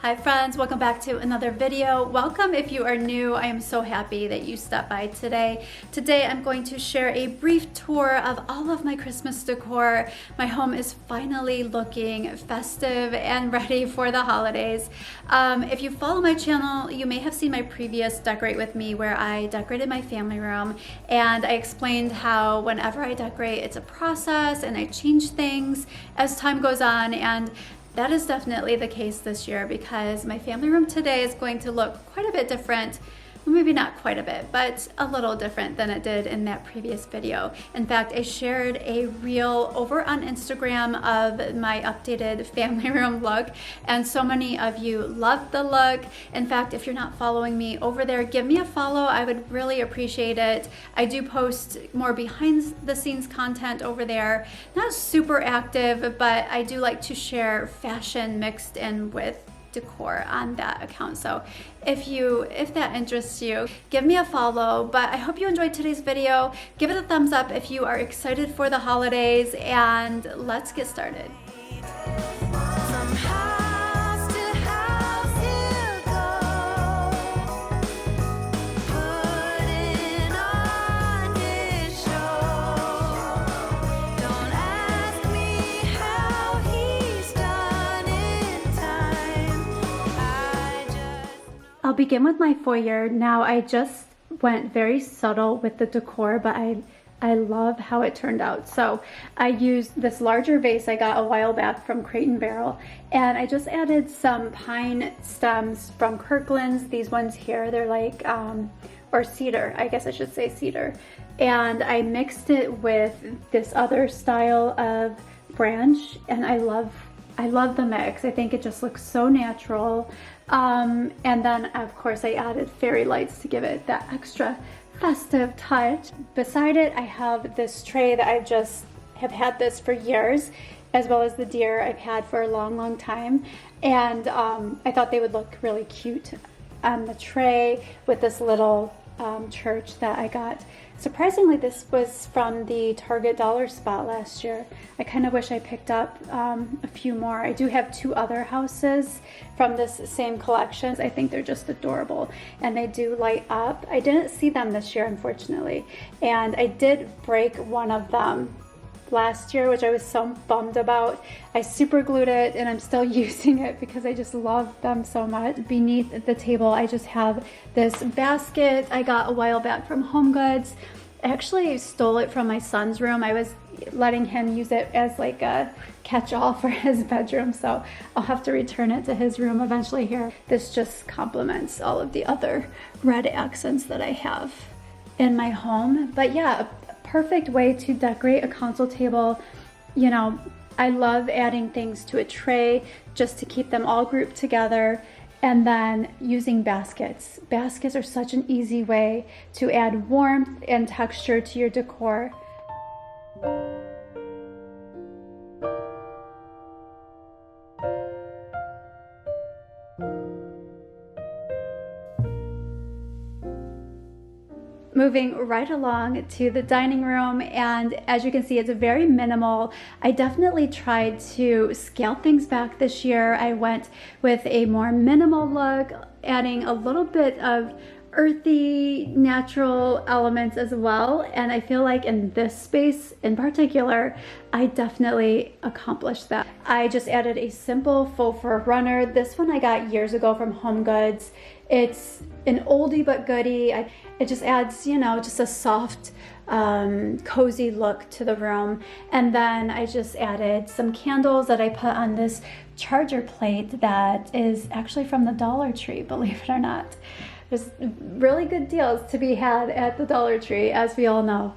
Hi friends, welcome back to another video. Welcome if you are new. I am so happy that you stopped by today. Today I'm going to share a brief tour of all of my Christmas decor. My home is finally looking festive and ready for the holidays. If you follow my channel, you may have seen my previous Decorate With Me where I decorated my family room, and I explained how whenever I decorate, it's a process and I change things as time goes on, and that is definitely the case this year because my family room today is going to look quite a bit different. Well, maybe not quite a bit, but a little different than it did in that previous video. In fact, I shared a reel over on Instagram of my updated family room look, and so many of you loved the look. In fact, if you're not following me over there, give me a follow. I would really appreciate it. I do post more behind the scenes content over there. Not super active, but I do like to share fashion mixed in with decor on that account. So if that interests you, give me a follow. But I hope you enjoyed today's video. Give it a thumbs up if you are excited for the holidays, and let's get started. I'll begin with my foyer. Now I just went very subtle with the decor, but I love how it turned out. So I used this larger vase I got a while back from Crate & Barrel, and I just added some pine stems from Kirkland's. These ones here, they're like, or cedar, I guess I should say cedar. And I mixed it with this other style of branch, and I love the mix. I think it just looks so natural. And then of course I added fairy lights to give it that extra festive touch. Beside it, I have this tray that I just have had this for years, as well as the deer I've had for a long time. And I thought they would look really cute on the tray with this little church that I got. Surprisingly, this was from the Target dollar spot last year. I kind of wish I picked up a few more. I do have two other houses from this same collection. I think they're just adorable, and they do light up. I didn't see them this year, unfortunately, and I did break one of them last year, which I was so bummed about. I super glued it and I'm still using it because I just love them so much. Beneath the table, I just have this basket I got a while back from Home Goods. I actually stole it from my son's room. I was letting him use it as like a catch-all for his bedroom, so I'll have to return it to his room eventually here. This just complements all of the other red accents that I have in my home. But yeah, perfect way to decorate a console table. You know, I love adding things to a tray just to keep them all grouped together, and then using baskets. Baskets are such an easy way to add warmth and texture to your decor. Moving right along to the dining room, and as you can see, it's very minimal. I definitely tried to scale things back this year. I went with a more minimal look, adding a little bit of earthy, natural elements as well, and I feel like in this space in particular, I definitely accomplished that. I just added a simple faux fur runner. This one I got years ago from Home Goods. It's an oldie but goodie. It just adds, you know, just a soft, cozy look to the room. And then I just added some candles that I put on this charger plate that is actually from the Dollar Tree, believe it or not. There's really good deals to be had at the Dollar Tree, as we all know.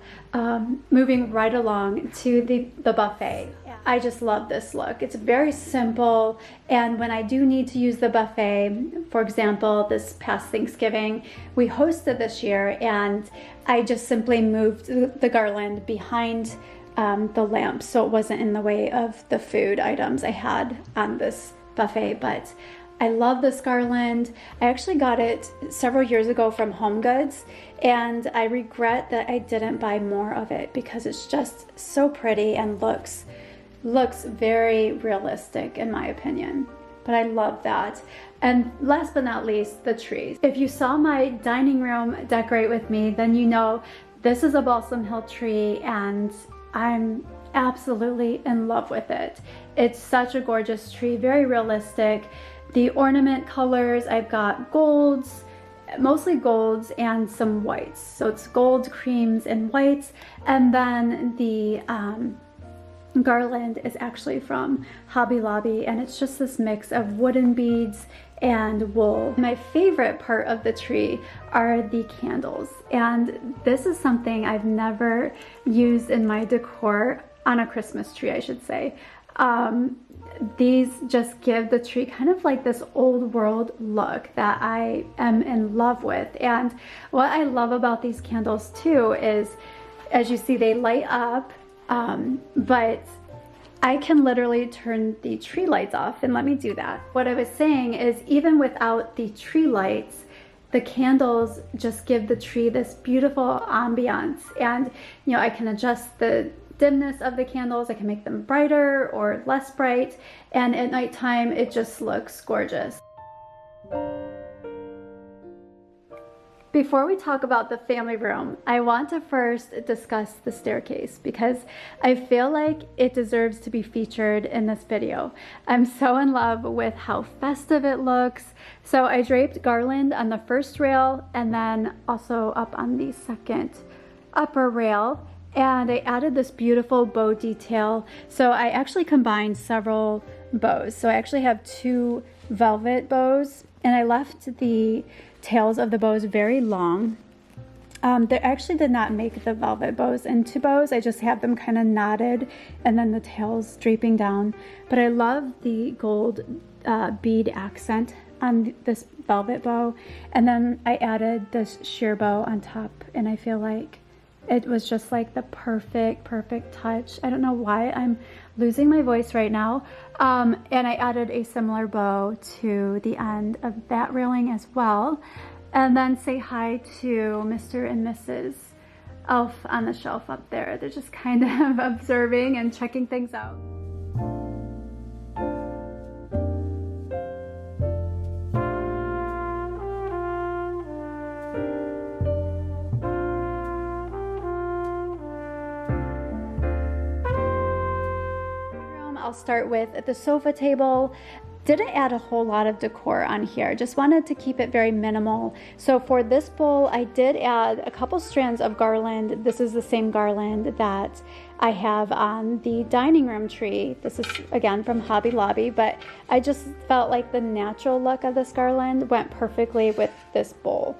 Moving right along to the buffet. I just love this look. It's very simple, and when I do need to use the buffet, for example, this past Thanksgiving, we hosted this year, and I just simply moved the garland behind the lamp so it wasn't in the way of the food items I had on this buffet. But I love this garland. I actually got it several years ago from Home Goods, and I regret that I didn't buy more of it because it's just so pretty and looks very realistic in my opinion. but I love that. And last but not least, the trees. If you saw my dining room decorate with me, then you know this is a Balsam Hill tree and I'm absolutely in love with it. It's such a gorgeous tree, very realistic. The ornament colors, I've got golds, mostly golds and some whites. So it's gold, creams, and whites. And then the garland is actually from Hobby Lobby, and it's just this mix of wooden beads and wool. My favorite part of the tree are the candles, and this is something I've never used in my decor on a Christmas tree, I should say. These just give the tree kind of like this old world look that I am in love with. And what I love about these candles too is, as you see, they light up, but I can literally turn the tree lights off, and let me do that. What I was saying is, even without the tree lights, the candles just give the tree this beautiful ambiance. And you know, I can adjust the dimness of the candles. I can make them brighter or less bright, and at nighttime it just looks gorgeous. Before we talk about the family room, I want to first discuss the staircase because I feel like it deserves to be featured in this video. I'm so in love with how festive it looks. So I draped garland on the first rail and then also up on the second upper rail. And I added this beautiful bow detail. So I actually combined several bows. So I actually have 2 velvet bows, and I left the tails of the bows very long. They actually did not make the velvet bows into bows. I just have them kind of knotted and then the tails draping down. But I love the gold bead accent on this velvet bow. And then I added this sheer bow on top, and I feel like it was just like the perfect touch. I don't know why I'm losing my voice right now. And I added a similar bow to the end of that railing as well. And then say hi to Mr. and Mrs. Elf on the shelf up there. They're just kind of observing and checking things out. I'll start with the sofa table. Didn't add a whole lot of decor on here, just wanted to keep it very minimal. So for this bowl, I did add a couple strands of garland. This is the same garland that I have on the dining room tree. This is again from Hobby Lobby, but I just felt like the natural look of this garland went perfectly with this bowl.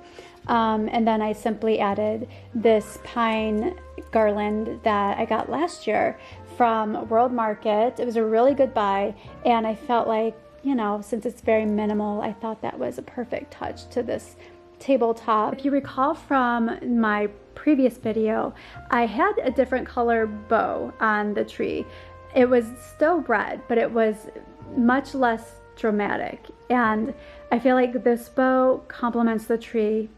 And then I simply added this pine garland that I got last year from World Market. It was a really good buy, and I felt like, you know, since it's very minimal, I thought that was a perfect touch to this tabletop. If you recall from my previous video, I had a different color bow on the tree. It was still red, but it was much less dramatic, and I feel like this bow complements the tree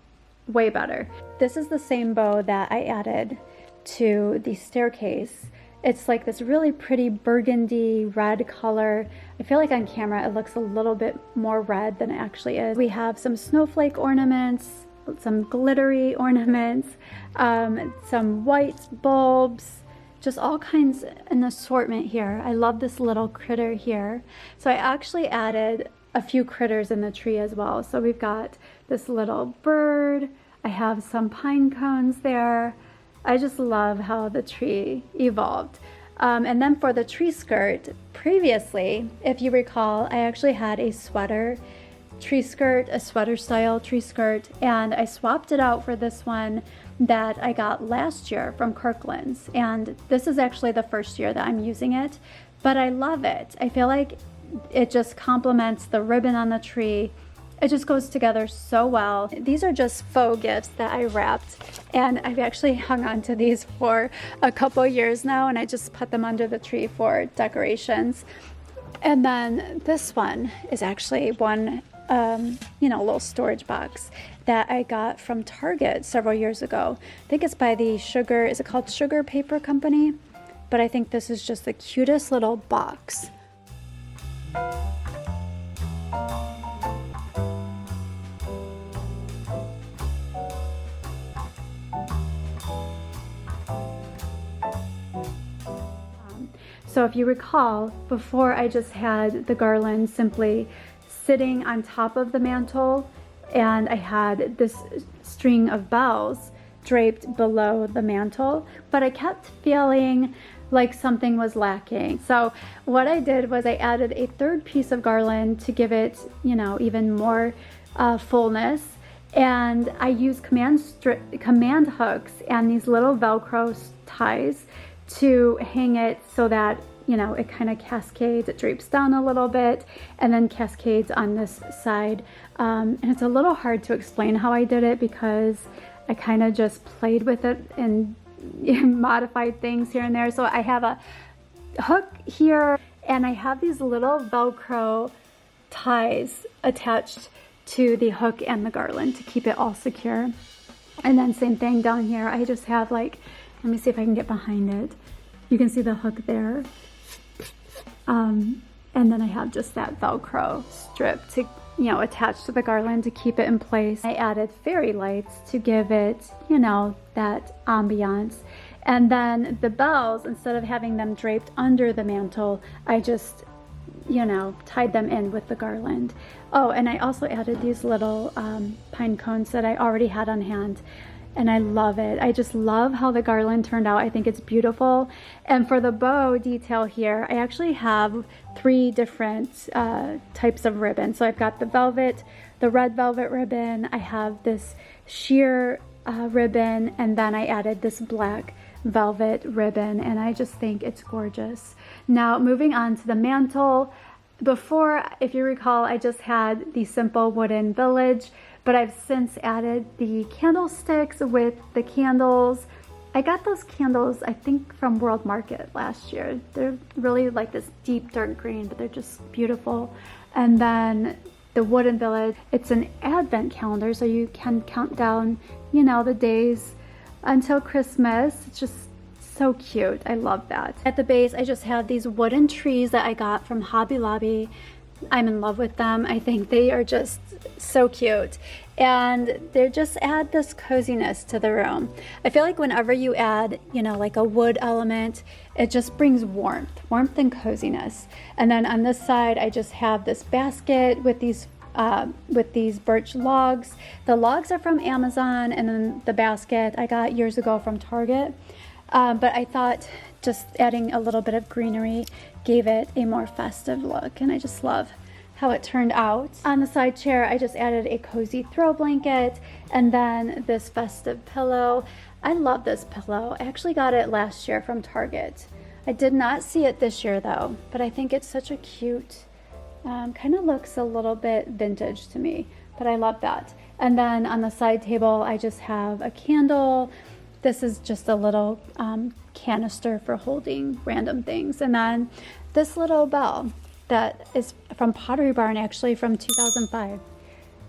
way better. This is the same bow that I added to the staircase. It's like this really pretty burgundy red color. I feel like on camera it looks a little bit more red than it actually is. We have some snowflake ornaments, some glittery ornaments, some white bulbs, just all kinds, an assortment here. I love this little critter here. So I actually added a few critters in the tree as well. So we've got this little bird. I have some pine cones there. I just love how the tree evolved. And then for the tree skirt, previously, if you recall, I actually had a sweater tree skirt, a sweater style tree skirt, and I swapped it out for this one that I got last year from Kirkland's. And this is actually the first year that I'm using it, but I love it. I feel like it just complements the ribbon on the tree. It just goes together so well. These are just faux gifts that I wrapped, and I've actually hung on to these for a couple years now, and I just put them under the tree for decorations. And then this one is actually one, little storage box that I got from Target several years ago. I think it's by the is it called Sugar Paper Company? But I think this is just the cutest little box. So if you recall, before I just had the garland simply sitting on top of the mantle, and I had this string of bells draped below the mantle, but I kept feeling like something was lacking. So what I did was I added a third piece of garland to give it, you know, even more fullness. And I used command hooks and these little Velcro ties to hang it so that, you know, it kind of cascades, it drapes down a little bit and then cascades on this side. And it's a little hard to explain how I did it because I kind of just played with it and modified things here and there. So I have a hook here and I have these little Velcro ties attached to the hook and the garland to keep it all secure. And then same thing down here. I just have like, let me see if I can get behind it. You can see the hook there. And then I have just that Velcro strip to, you know, attach to the garland to keep it in place. I added fairy lights to give it, you know, that ambiance. And then the bells, instead of having them draped under the mantle, I just, you know, tied them in with the garland. Oh, and I also added these little pine cones that I already had on hand. And I love it. I just love how the garland turned out. I think it's beautiful. And for the bow detail here, I actually have 3 different types of ribbon. So I've got the velvet, the red velvet ribbon, I have this sheer ribbon, and then I added this black velvet ribbon, and I just think it's gorgeous. Now moving on to the mantle. Before, if you recall, I just had the simple wooden village, but I've since added the candlesticks with the candles. I got those candles, I think, from World Market last year. They're really like this deep dark green, but they're just beautiful. And then the wooden village, it's an advent calendar, so you can count down, you know, the days until Christmas. It's just so cute. I love that. At the base, I just have these wooden trees that I got from Hobby Lobby. I'm in love with them. I think they are just so cute, and they just add this coziness to the room. I feel like whenever you add, you know, like a wood element, it just brings warmth and coziness. And then on this side, I just have this basket with these birch logs. The logs are from Amazon, and then the basket I got years ago from Target. But I thought just adding a little bit of greenery gave it a more festive look, and I just love how it turned out. On the side chair, I just added a cozy throw blanket and then this festive pillow. I love this pillow. I actually got it last year from Target. I did not see it this year though, but I think it's such a cute, kind of looks a little bit vintage to me, but I love that. And then on the side table, I just have a candle. This is just a little canister for holding random things. And then this little bell that is from Pottery Barn, actually from 2005.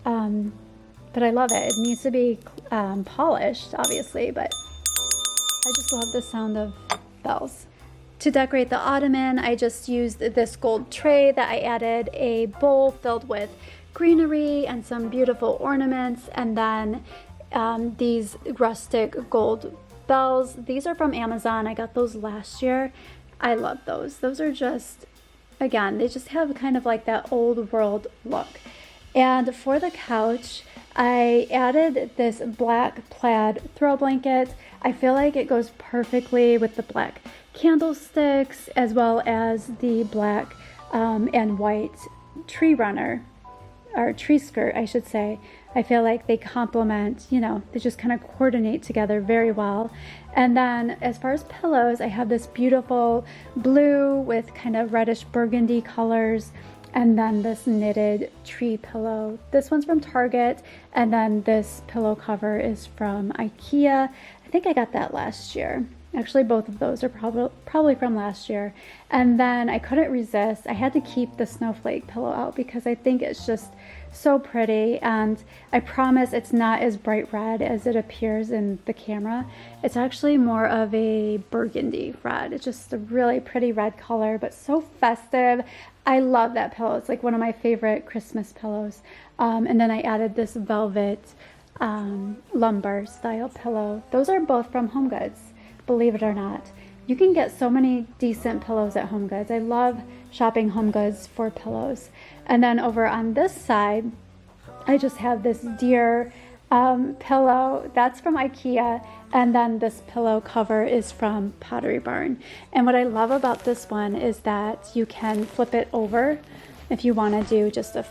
But I love it. It needs to be polished, obviously, but I just love the sound of bells. To decorate the ottoman, I just used this gold tray that I added a bowl filled with greenery and some beautiful ornaments, and then these rustic gold bells. These are from Amazon. I got those last year. I love those. Those are just, again, they just have kind of like that old world look. And for the couch, I added this black plaid throw blanket. I feel like it goes perfectly with the black candlesticks as well as the black and white tree runner, or tree skirt, I should say. I feel like they complement, you know, they just kind of coordinate together very well. And then as far as pillows, I have this beautiful blue with kind of reddish burgundy colors, and then this knitted tree pillow. This one's from Target, and then this pillow cover is from IKEA. I think I got that last year. Actually, both of those are probably from last year. And then I couldn't resist. I had to keep the snowflake pillow out because I think it's just so pretty, and I promise it's not as bright red as it appears in the camera. It's actually more of a burgundy red. It's just a really pretty red color, but so festive. I love that pillow. It's like one of my favorite Christmas pillows. And then I added this velvet lumber style pillow. Those are both from HomeGoods, believe it or not. You can get so many decent pillows at HomeGoods. I love shopping HomeGoods for pillows. And then over on this side, I just have this deer pillow. That's from IKEA. And then this pillow cover is from Pottery Barn. And what I love about this one is that you can flip it over if you want to do just a,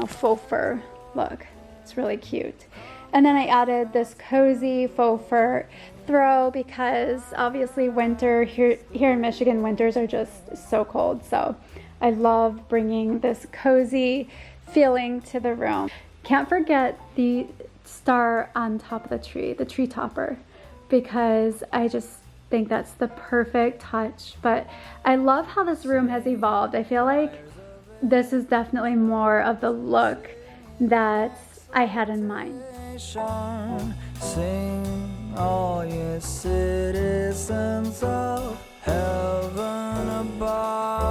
faux fur look. It's really cute. And then I added this cozy faux fur throw because obviously winter here in Michigan, winters are just so cold. So I love bringing this cozy feeling to the room. Can't forget the star on top of the tree topper, because I just think that's the perfect touch. But I love how this room has evolved. I feel like this is definitely more of the look that I had in mind. Sing, all ye citizens of heaven above.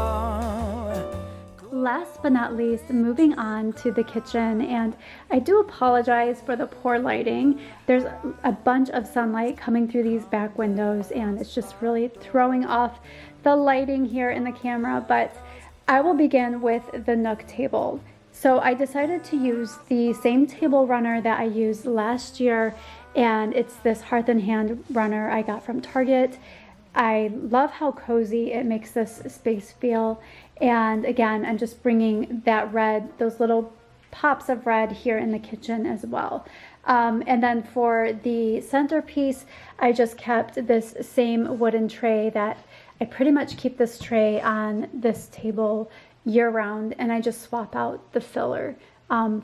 Last but not least, moving on to the kitchen, and I do apologize for the poor lighting. There's a bunch of sunlight coming through these back windows and it's just really throwing off the lighting here in the camera, but I will begin with the Nook table. So I decided to use the same table runner that I used last year, and it's this Hearth and Hand runner I got from Target. I love how cozy it makes this space feel. And again, I'm just bringing that red, those little pops of red here in the kitchen as well. And then for the centerpiece, I just kept this same wooden tray that I pretty much keep this tray on this table year round, and I just swap out the filler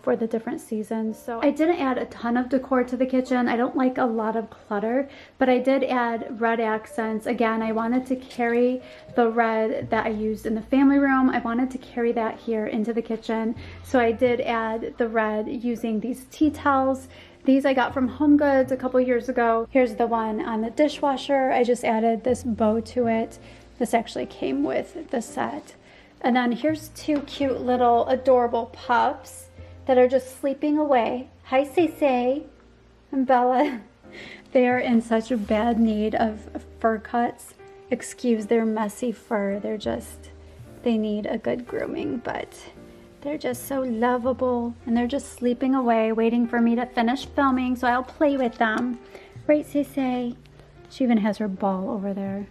for the different seasons. So I didn't add a ton of decor to the kitchen. I don't like a lot of clutter, but I did add red accents. Again, I wanted to carry the red that I used in the family room. I wanted to carry that here into the kitchen. So I did add the red using these tea towels. These I got from HomeGoods a couple years ago. Here's the one on the dishwasher. I just added this bow to it. This actually came with the set. And then here's two cute little adorable pups that are just sleeping away. Hi, Say and Bella. They are in such a bad need of fur cuts. Excuse their messy fur. They need a good grooming, but they're just so lovable. And they're just sleeping away, waiting for me to finish filming so I'll play with them. Right, Say? She even has her ball over there.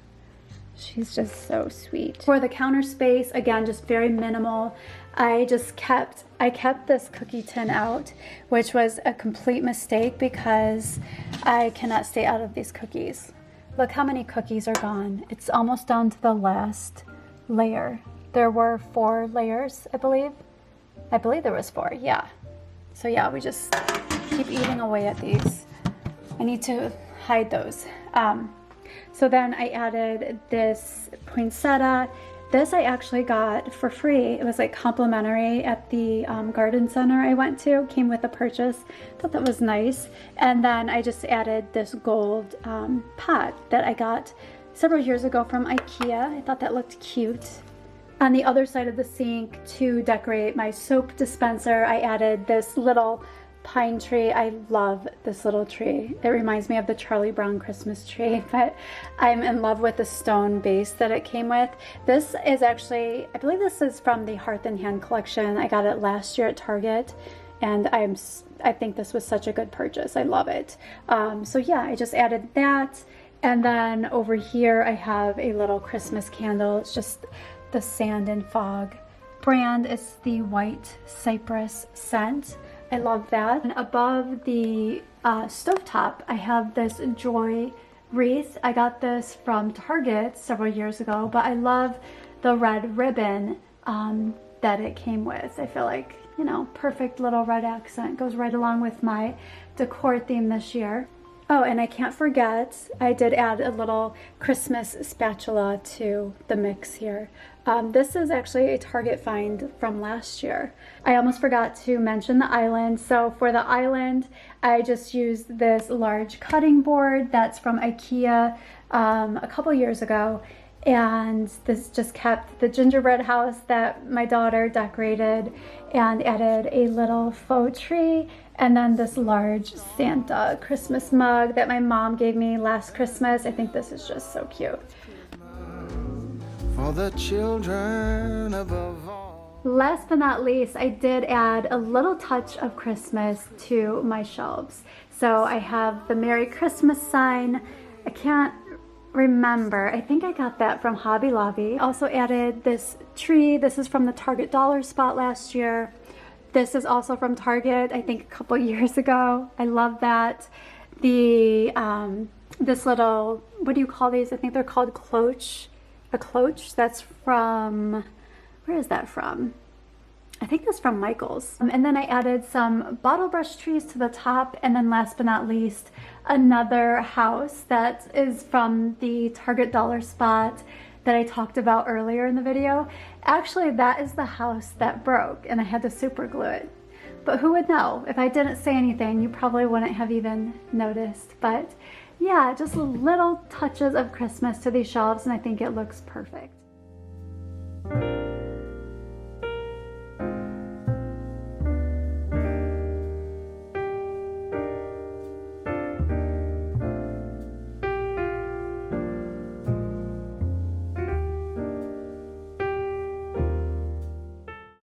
She's just so sweet. For the counter space, again, just very minimal. I kept this cookie tin out, which was a complete mistake because I cannot stay out of these cookies. Look how many cookies are gone. It's almost down to the last layer. There were 4 layers, I believe. I believe there was 4, yeah. So yeah, we just keep eating away at these. I need to hide those. So then I added this poinsettia. This I actually got for free. It was like complimentary at the garden center I went to. Came with a purchase. Thought that was nice. And then I just added this gold pot that I got several years ago from IKEA. I thought that looked cute. On the other side of the sink, to decorate my soap dispenser, I added this little pine tree. I love this little tree. It reminds me of the Charlie Brown Christmas tree, but I'm in love with the stone base that it came with. This is actually, I believe this is from the Hearth and Hand collection. I got it last year at Target, and I think this was such a good purchase. I love it. So yeah, I just added that. And then over here I have a little Christmas candle. It's just the Sand and Fog brand. It's the white cypress scent. I love that. And above the stovetop, I have this joy wreath. I got this from Target several years ago, but I love the red ribbon that it came with. I feel like, perfect little red accent. Goes right along with my decor theme this year. Oh, and I can't forget, I did add a little Christmas spatula to the mix here. This is actually a Target find from last year. I almost forgot to mention the island. So for the island, I just used this large cutting board that's from IKEA a couple years ago. And this just kept the gingerbread house that my daughter decorated, and added a little faux tree, and then this large Santa Christmas mug that my mom gave me last Christmas. I think this is just so cute. for the children above all. Last but not least, I did add a little touch of Christmas to my shelves. So I have the Merry Christmas sign. I can't remember. I think I got that from Hobby Lobby. Also added this tree. This is from the Target dollar spot last year. This is also from Target, I think a couple years ago. I love that. The this little, what do you call these? I think they're called cloche. A cloche. That's from, where is that from? I think that's from Michael's. And then I added some bottle brush trees to the top, and then last but not least, another house that is from the Target dollar spot that I talked about earlier in the video. Actually, that is the house that broke, and I had to super glue it. But who would know? If I didn't say anything, you probably wouldn't have even noticed. But yeah, just little touches of Christmas to these shelves, and I think it looks perfect.